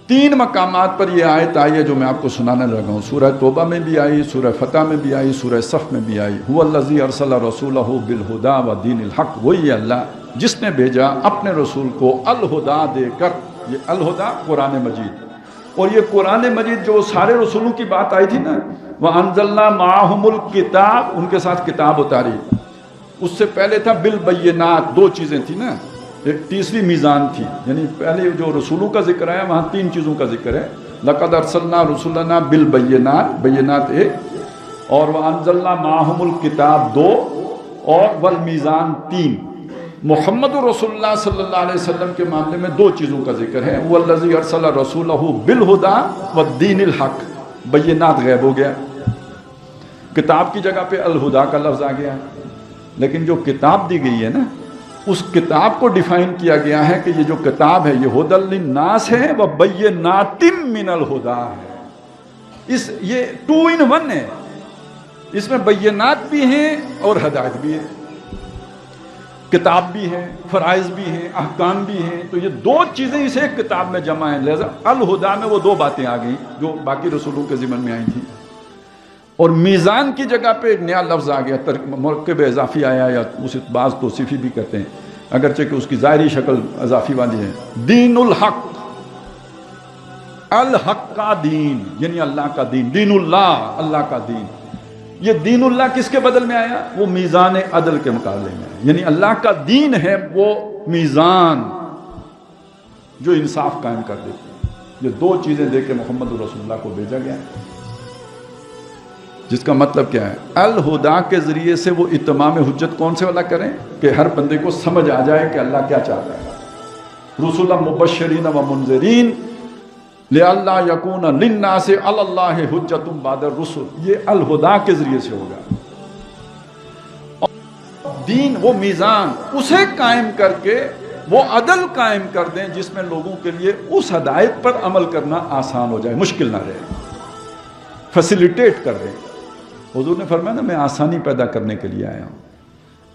3 مقامات پر یہ آیت آئی ہے جو میں آپ کو سنانے لگا ہوں. سورہ توبہ میں بھی آئی, سورہ فتح میں بھی آئی, سورہ صف میں بھی آئی. هو الذی ارسل رسولہ بالہدی ودین الحق, وہی اللہ جس نے بھیجا اپنے رسول کو الہدا دے کر. یہ الہدا قرآن مجید, اور یہ قرآن مجید جو سارے رسولوں کی بات آئی تھی نا, وَأَنزَلْنَا مَعَهُمُ الْكِتَابَ, ان کے ساتھ کتاب اتاری. اس سے پہلے تھا بالبینات, 2 چیزیں تھیں نا, ایک تیسری میزان تھی. یعنی پہلے جو رسولوں کا ذکر ہے وہاں 3 چیزوں کا ذکر ہے. لَقَدْ أَرْسَلْنَا رُسُلَنَا بِالْبَيِّنَاتِ, بینات 1, اور وَأَنزَلْنَا مَعَهُمُ الْكِتَابَ 2, اور وَالْمِيزَانِ 3. محمد رسول اللہ صلی اللہ علیہ وسلم کے معاملے میں 2 چیزوں کا ذکر ہے. هو الذی ارسل رسولہ بالہدی والدین الحق. بینات غیب ہو گیا, کتاب کی جگہ پہ الہدا کا لفظ آ گیا. لیکن جو کتاب دی گئی ہے نا, اس کتاب کو ڈیفائن کیا گیا ہے کہ یہ جو کتاب ہے یہ ہدی للناس ہے و بینات من الہدا ہے. یہ 2 in 1 ہے. اس میں بینات بھی ہیں اور ہدایت بھی ہے, کتاب بھی ہے, فرائض بھی ہیں, احکام بھی ہیں. تو یہ 2 چیزیں اس ایک کتاب میں جمع ہیں. لہذا الہدا میں وہ 2 باتیں آ گئیں جو باقی رسولوں کے ضمن میں آئی تھیں. اور میزان کی جگہ پہ ایک نیا لفظ آ گیا, مرکب اضافی آیا, یا اسے بعض توصیفی بھی کرتے ہیں اگرچہ کہ اس کی ظاہری شکل اضافی والی ہے. دین الحق, الحق کا دین یعنی اللہ کا دین. دین اللہ, اللہ کا دین. یہ دین اللہ کس کے بدل میں آیا؟ وہ میزان عدل کے مقابلے میں. یعنی اللہ کا دین ہے وہ میزان جو انصاف قائم کر دیتی ہے. یہ 2 چیزیں دے کے محمد رسول اللہ کو بھیجا گیا, جس کا مطلب کیا ہے؟ الہدا کے ذریعے سے وہ اتمام حجت کون سے والا کریں کہ ہر بندے کو سمجھ آ جائے کہ اللہ کیا چاہتا ہے. رسولا مبشرین و منذرین لئلا یکون للناس علی اللہ حجت بعد الرسل. یہ الہدا کے ذریعے سے ہوگا. دین وہ میزان, اسے قائم کر کے وہ عدل قائم کر دیں جس میں لوگوں کے لیے اس ہدایت پر عمل کرنا آسان ہو جائے, مشکل نہ رہے, فیسیلیٹیٹ کر دیں. حضور نے فرمایا نا, میں آسانی پیدا کرنے کے لیے آیا ہوں.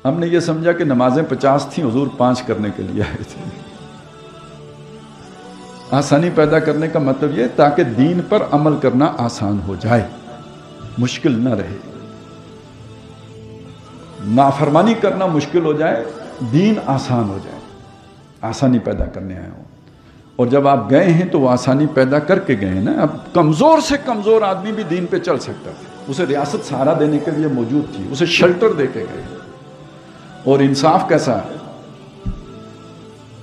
ہم نے یہ سمجھا کہ نمازیں 50 تھیں, حضور 5 کرنے کے لیے آئے تھے. آسانی پیدا کرنے کا مطلب یہ تاکہ دین پر عمل کرنا آسان ہو جائے, مشکل نہ رہے. نافرمانی کرنا مشکل ہو جائے, دین آسان ہو جائے. آسانی پیدا کرنے آیا ہوں. اور جب آپ گئے ہیں تو وہ آسانی پیدا کر کے گئے ہیں نا. اب کمزور سے کمزور آدمی بھی دین پہ چل سکتا تھا. اسے ریاست سہارا دینے کے لیے موجود تھی, اسے شیلٹر دے کے گئے. اور انصاف کیسا ہے؟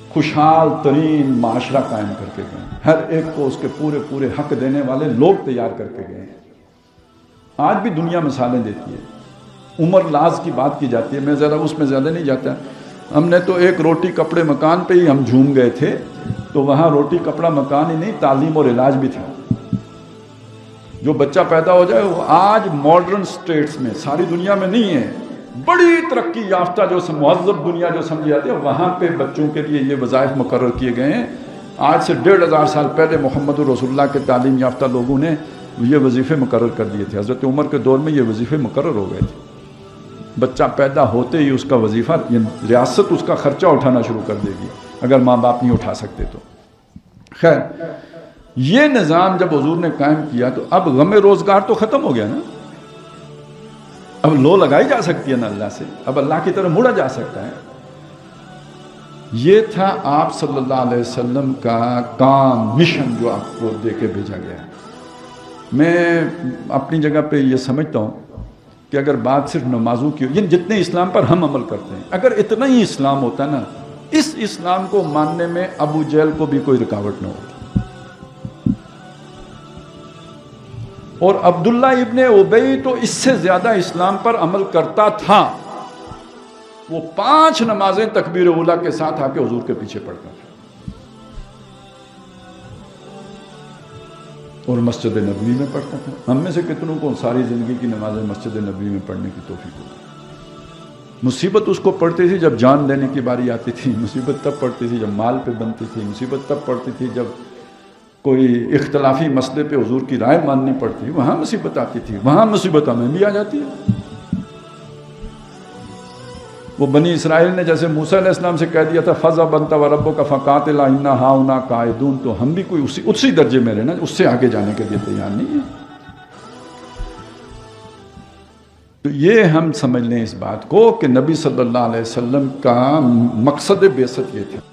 خوشحال ترین معاشرہ قائم کر کے گئے. ہر ایک کو اس کے پورے پورے حق دینے والے لوگ تیار کر کے گئے. آج بھی دنیا مثالیں دیتی ہے. عمر لاز کی بات کی جاتی ہے, میں ذرا اس میں زیادہ نہیں جاتا. ہم نے تو ایک روٹی کپڑے مکان پہ ہی ہم جھوم گئے تھے, تو وہاں روٹی کپڑا مکان ہی نہیں, تعلیم اور علاج بھی تھا. جو بچہ پیدا ہو جائے وہ آج ماڈرن سٹیٹس میں, ساری دنیا میں نہیں ہے, بڑی ترقی یافتہ جو مہذب دنیا جو سمجھی جاتی ہے, وہاں پہ بچوں کے لیے یہ وظائف مقرر کیے گئے ہیں. آج سے 1500 سال پہلے محمد رسول اللہ کے تعلیم یافتہ لوگوں نے یہ وظیفے مقرر کر دیے تھے. حضرت عمر کے دور میں یہ وظیفے مقرر ہو گئے تھے. بچہ پیدا ہوتے ہی اس کا وظیفہ, ریاست اس کا خرچہ اٹھانا شروع کر دے گی اگر ماں باپ نہیں اٹھا سکتے تو. خیر, یہ نظام جب حضور نے قائم کیا تو اب غم روزگار تو ختم ہو گیا نا. اب لو لگائی جا سکتی ہے نا اللہ سے, اب اللہ کی طرف مڑا جا سکتا ہے. یہ تھا آپ صلی اللہ علیہ وسلم کا کام, مشن جو آپ کو دے کے بھیجا گیا. میں اپنی جگہ پہ یہ سمجھتا ہوں کہ اگر بات صرف نمازوں کی ہو, جتنے اسلام پر ہم عمل کرتے ہیں, اگر اتنا ہی اسلام ہوتا نا, اس اسلام کو ماننے میں ابو جہل کو بھی کوئی رکاوٹ نہ ہوتی. اور عبداللہ ابن ابی تو اس سے زیادہ اسلام پر عمل کرتا تھا. وہ 5 نمازیں تکبیر اولیٰ کے ساتھ آ کے حضور کے پیچھے پڑھتا تھا. اور مسجد نبوی میں پڑھتا تھا. ہم میں سے کتنوں کو ساری زندگی کی نمازیں مسجد نبوی میں پڑھنے کی توفیق ہوئی. مصیبت اس کو پڑتی تھی جب جان دینے کی باری آتی تھی, مصیبت تب پڑتی تھی جب مال پہ بنتی تھی, مصیبت تب پڑتی تھی جب کوئی اختلافی مسئلے پہ حضور کی رائے ماننی پڑتی, وہاں مصیبت آتی تھی. وہاں مصیبت ہمیں بھی آ جاتی ہے. وہ بنی اسرائیل نے جیسے موسیٰ علیہ السلام سے کہہ دیا تھا فَذْهَبْ أَنْتَ وَرَبُّكَ فَقَاتِلَا إِنَّا هَاهُنَا قَاعِدُونَ، تو ہم بھی کوئی اسی درجے میں رہنا، اس سے آگے جانے کے لیے تیار نہیں ہے۔ تو یہ ہم سمجھ لیں اس بات کو کہ نبی صلی اللہ علیہ وسلم کا مقصد بعثت یہ تھا۔